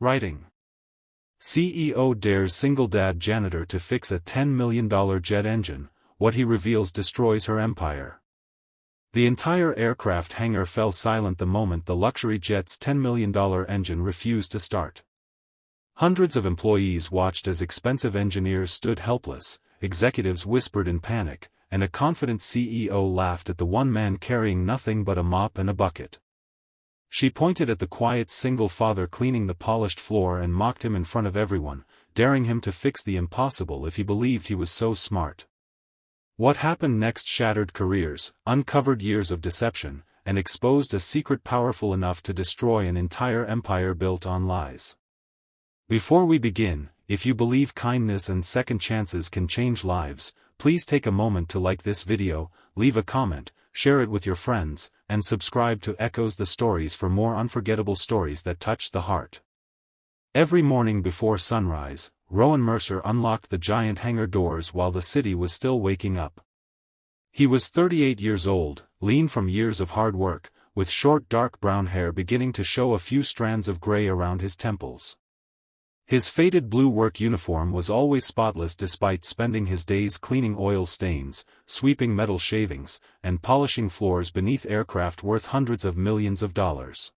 Writing. CEO dares single dad janitor to fix a $10 million jet engine. What he reveals destroys her empire. The entire aircraft hangar fell silent the moment the luxury jet's $10 million engine refused to start. Hundreds of employees watched as expensive engineers stood helpless, executives whispered in panic, and a confident CEO laughed at the one man carrying nothing but a mop and a bucket. She pointed at the quiet single father cleaning the polished floor and mocked him in front of everyone, daring him to fix the impossible if he believed he was so smart. What happened next shattered careers, uncovered years of deception, and exposed a secret powerful enough to destroy an entire empire built on lies. Before we begin, if you believe kindness and second chances can change lives, please take a moment to like this video, leave a comment, share it with your friends, and subscribe to Echoes the Stories for more unforgettable stories that touch the heart. Every morning before sunrise, Rowan Mercer unlocked the giant hangar doors while the city was still waking up. He was 38 years old, lean from years of hard work, with short dark brown hair beginning to show a few strands of gray around his temples. His faded blue work uniform was always spotless despite spending his days cleaning oil stains, sweeping metal shavings, and polishing floors beneath aircraft worth hundreds of millions of dollars.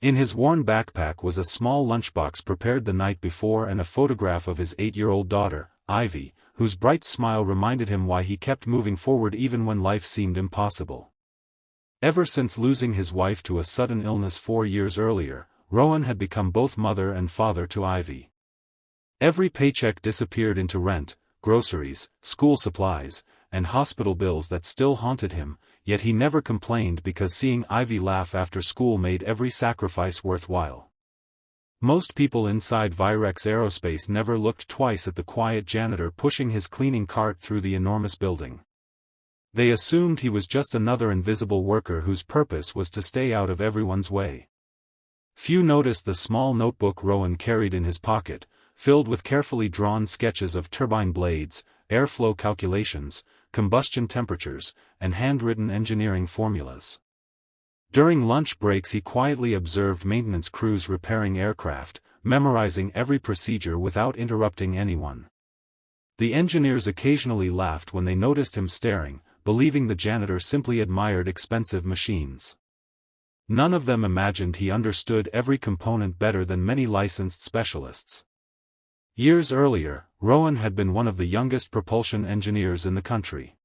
In his worn backpack was a small lunchbox prepared the night before and a photograph of his 8-year-old daughter, Ivy, whose bright smile reminded him why he kept moving forward even when life seemed impossible. Ever since losing his wife to a sudden illness 4 years earlier, Rowan had become both mother and father to Ivy. Every paycheck disappeared into rent, groceries, school supplies, and hospital bills that still haunted him, yet he never complained because seeing Ivy laugh after school made every sacrifice worthwhile. Most people inside Virex Aerospace never looked twice at the quiet janitor pushing his cleaning cart through the enormous building. They assumed he was just another invisible worker whose purpose was to stay out of everyone's way. Few noticed the small notebook Rowan carried in his pocket, filled with carefully drawn sketches of turbine blades, airflow calculations, combustion temperatures, and handwritten engineering formulas. During lunch breaks he quietly observed maintenance crews repairing aircraft, memorizing every procedure without interrupting anyone. The engineers occasionally laughed when they noticed him staring, believing the janitor simply admired expensive machines. None of them imagined he understood every component better than many licensed specialists. Years earlier, Rowan had been one of the youngest propulsion engineers in the country.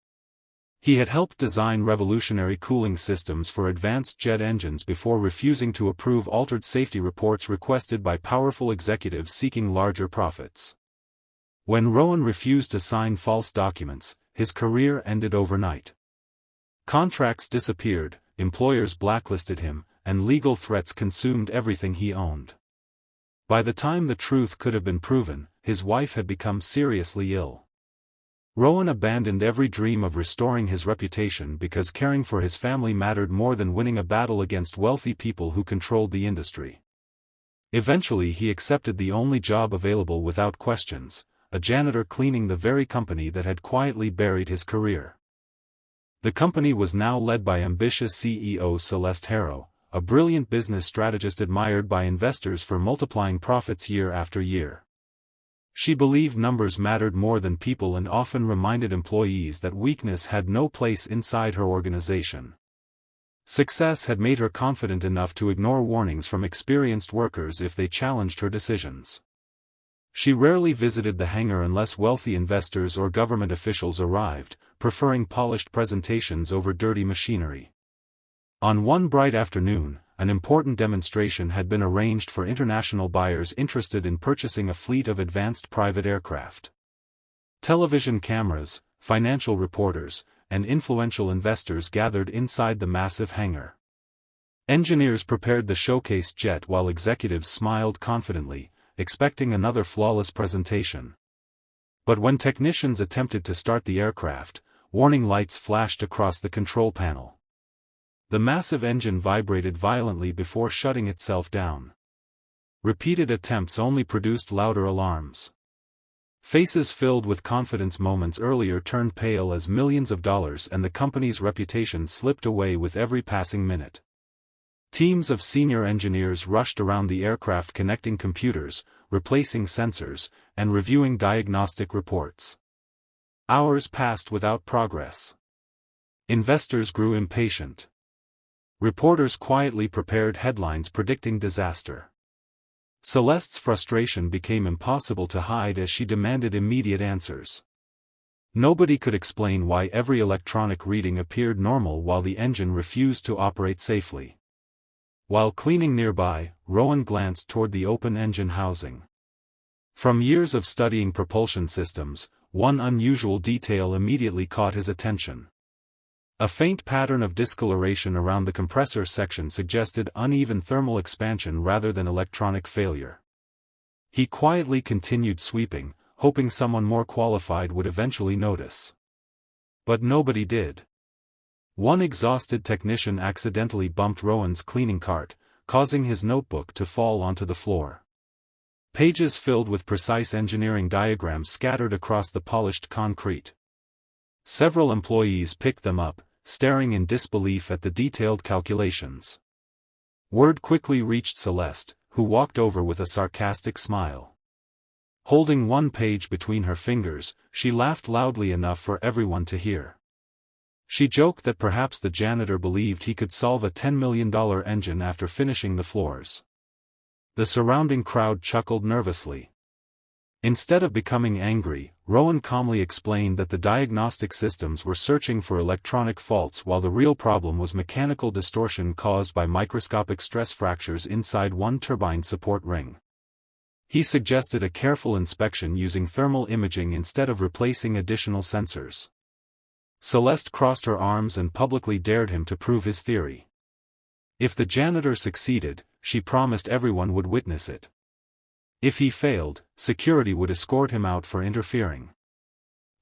He had helped design revolutionary cooling systems for advanced jet engines before refusing to approve altered safety reports requested by powerful executives seeking larger profits. When Rowan refused to sign false documents, his career ended overnight. Contracts disappeared, employers blacklisted him, and legal threats consumed everything he owned. By the time the truth could have been proven, his wife had become seriously ill. Rowan abandoned every dream of restoring his reputation because caring for his family mattered more than winning a battle against wealthy people who controlled the industry. Eventually he accepted the only job available without questions, a janitor cleaning the very company that had quietly buried his career. The company was now led by ambitious CEO Celeste Harrow, a brilliant business strategist admired by investors for multiplying profits year after year. She believed numbers mattered more than people and often reminded employees that weakness had no place inside her organization. Success had made her confident enough to ignore warnings from experienced workers if they challenged her decisions. She rarely visited the hangar unless wealthy investors or government officials arrived, preferring polished presentations over dirty machinery. On one bright afternoon, an important demonstration had been arranged for international buyers interested in purchasing a fleet of advanced private aircraft. Television cameras, financial reporters, and influential investors gathered inside the massive hangar. Engineers prepared the showcase jet while executives smiled confidently, expecting another flawless presentation. But when technicians attempted to start the aircraft, warning lights flashed across the control panel. The massive engine vibrated violently before shutting itself down. Repeated attempts only produced louder alarms. Faces filled with confidence moments earlier turned pale as millions of dollars and the company's reputation slipped away with every passing minute. Teams of senior engineers rushed around the aircraft, connecting computers, replacing sensors, and reviewing diagnostic reports. Hours passed without progress. Investors grew impatient. Reporters quietly prepared headlines predicting disaster. Celeste's frustration became impossible to hide as she demanded immediate answers. Nobody could explain why every electronic reading appeared normal while the engine refused to operate safely. While cleaning nearby, Rowan glanced toward the open engine housing. From years of studying propulsion systems, one unusual detail immediately caught his attention. A faint pattern of discoloration around the compressor section suggested uneven thermal expansion rather than electronic failure. He quietly continued sweeping, hoping someone more qualified would eventually notice. But nobody did. One exhausted technician accidentally bumped Rowan's cleaning cart, causing his notebook to fall onto the floor. Pages filled with precise engineering diagrams scattered across the polished concrete. Several employees picked them up, staring in disbelief at the detailed calculations. Word quickly reached Celeste, who walked over with a sarcastic smile. Holding one page between her fingers, she laughed loudly enough for everyone to hear. She joked that perhaps the janitor believed he could solve a $10 million engine after finishing the floors. The surrounding crowd chuckled nervously. Instead of becoming angry, Rowan calmly explained that the diagnostic systems were searching for electronic faults while the real problem was mechanical distortion caused by microscopic stress fractures inside one turbine support ring. He suggested a careful inspection using thermal imaging instead of replacing additional sensors. Celeste crossed her arms and publicly dared him to prove his theory. If the janitor succeeded, she promised everyone would witness it. If he failed, security would escort him out for interfering.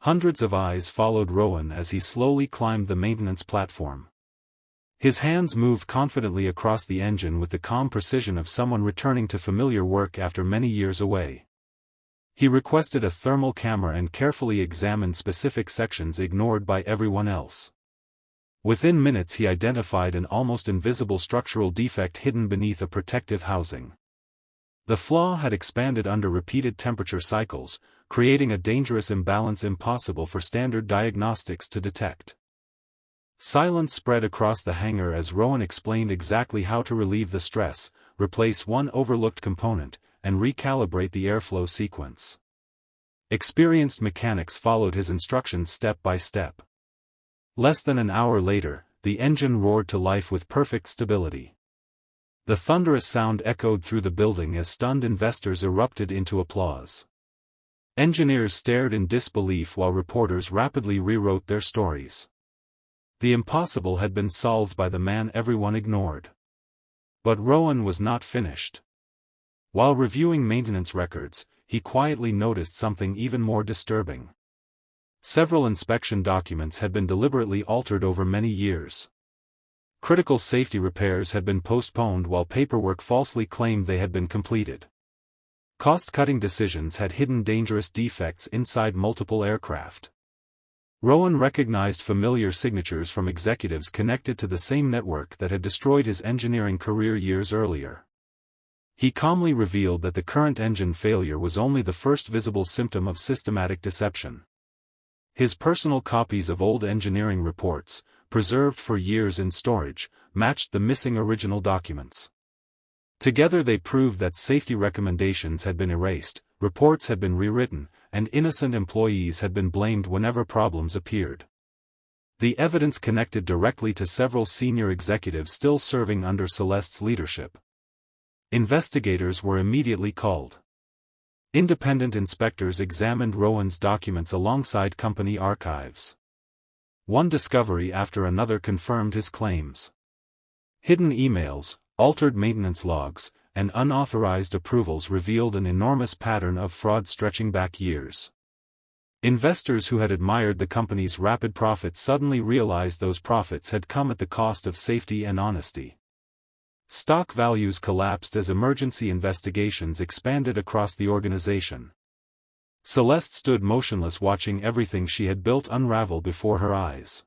Hundreds of eyes followed Rowan as he slowly climbed the maintenance platform. His hands moved confidently across the engine with the calm precision of someone returning to familiar work after many years away. He requested a thermal camera and carefully examined specific sections ignored by everyone else. Within minutes he identified an almost invisible structural defect hidden beneath a protective housing. The flaw had expanded under repeated temperature cycles, creating a dangerous imbalance impossible for standard diagnostics to detect. Silence spread across the hangar as Rowan explained exactly how to relieve the stress, replace one overlooked component, and recalibrate the airflow sequence. Experienced mechanics followed his instructions step by step. Less than an hour later, the engine roared to life with perfect stability. The thunderous sound echoed through the building as stunned investors erupted into applause. Engineers stared in disbelief while reporters rapidly rewrote their stories. The impossible had been solved by the man everyone ignored. But Rowan was not finished. While reviewing maintenance records, he quietly noticed something even more disturbing. Several inspection documents had been deliberately altered over many years. Critical safety repairs had been postponed while paperwork falsely claimed they had been completed. Cost-cutting decisions had hidden dangerous defects inside multiple aircraft. Rowan recognized familiar signatures from executives connected to the same network that had destroyed his engineering career years earlier. He calmly revealed that the current engine failure was only the first visible symptom of systematic deception. His personal copies of old engineering reports, preserved for years in storage, matched the missing original documents. Together they proved that safety recommendations had been erased, reports had been rewritten, and innocent employees had been blamed whenever problems appeared. The evidence connected directly to several senior executives still serving under Celeste's leadership. Investigators were immediately called. Independent inspectors examined Rowan's documents alongside company archives. One discovery after another confirmed his claims. Hidden emails, altered maintenance logs, and unauthorized approvals revealed an enormous pattern of fraud stretching back years. Investors who had admired the company's rapid profits suddenly realized those profits had come at the cost of safety and honesty. Stock values collapsed as emergency investigations expanded across the organization. Celeste stood motionless watching everything she had built unravel before her eyes.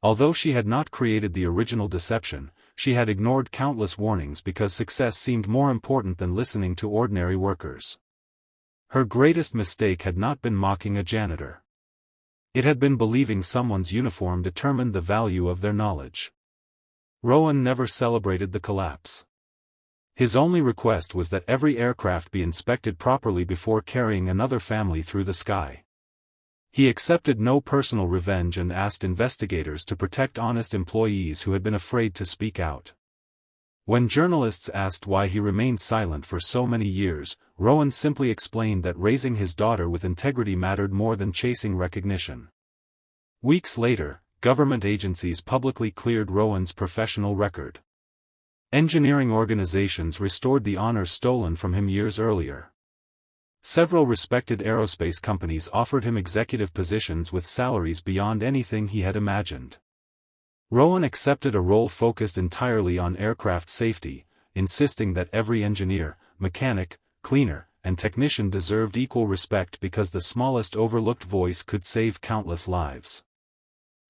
Although she had not created the original deception, she had ignored countless warnings because success seemed more important than listening to ordinary workers. Her greatest mistake had not been mocking a janitor. It had been believing someone's uniform determined the value of their knowledge. Rowan never celebrated the collapse. His only request was that every aircraft be inspected properly before carrying another family through the sky. He accepted no personal revenge and asked investigators to protect honest employees who had been afraid to speak out. When journalists asked why he remained silent for so many years, Rowan simply explained that raising his daughter with integrity mattered more than chasing recognition. Weeks later, government agencies publicly cleared Rowan's professional record. Engineering organizations restored the honors stolen from him years earlier. Several respected aerospace companies offered him executive positions with salaries beyond anything he had imagined. Rowan accepted a role focused entirely on aircraft safety, insisting that every engineer, mechanic, cleaner, and technician deserved equal respect because the smallest overlooked voice could save countless lives.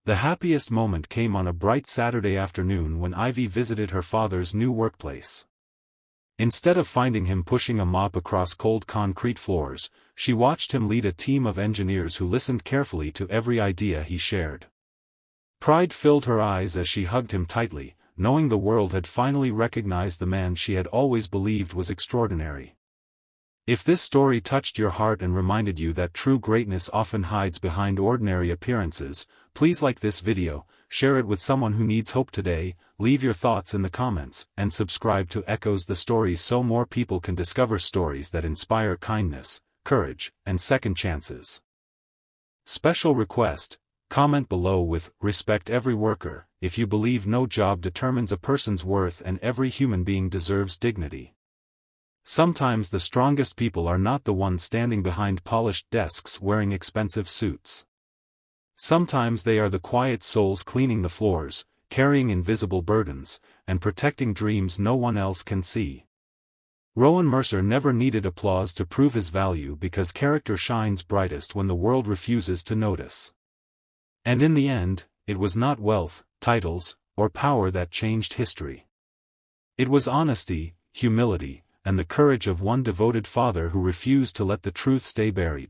The happiest moment came on a bright Saturday afternoon when Ivy visited her father's new workplace. Instead of finding him pushing a mop across cold concrete floors, she watched him lead a team of engineers who listened carefully to every idea he shared. Pride filled her eyes as she hugged him tightly, knowing the world had finally recognized the man she had always believed was extraordinary. If this story touched your heart and reminded you that true greatness often hides behind ordinary appearances, please like this video, share it with someone who needs hope today, leave your thoughts in the comments, and subscribe to Echoes the Stories so more people can discover stories that inspire kindness, courage, and second chances. Special request: comment below with "Respect every worker" if you believe no job determines a person's worth and every human being deserves dignity. Sometimes the strongest people are not the ones standing behind polished desks wearing expensive suits. Sometimes they are the quiet souls cleaning the floors, carrying invisible burdens, and protecting dreams no one else can see. Rowan Mercer never needed applause to prove his value because character shines brightest when the world refuses to notice. And in the end, it was not wealth, titles, or power that changed history. It was honesty, humility, and the courage of one devoted father who refused to let the truth stay buried.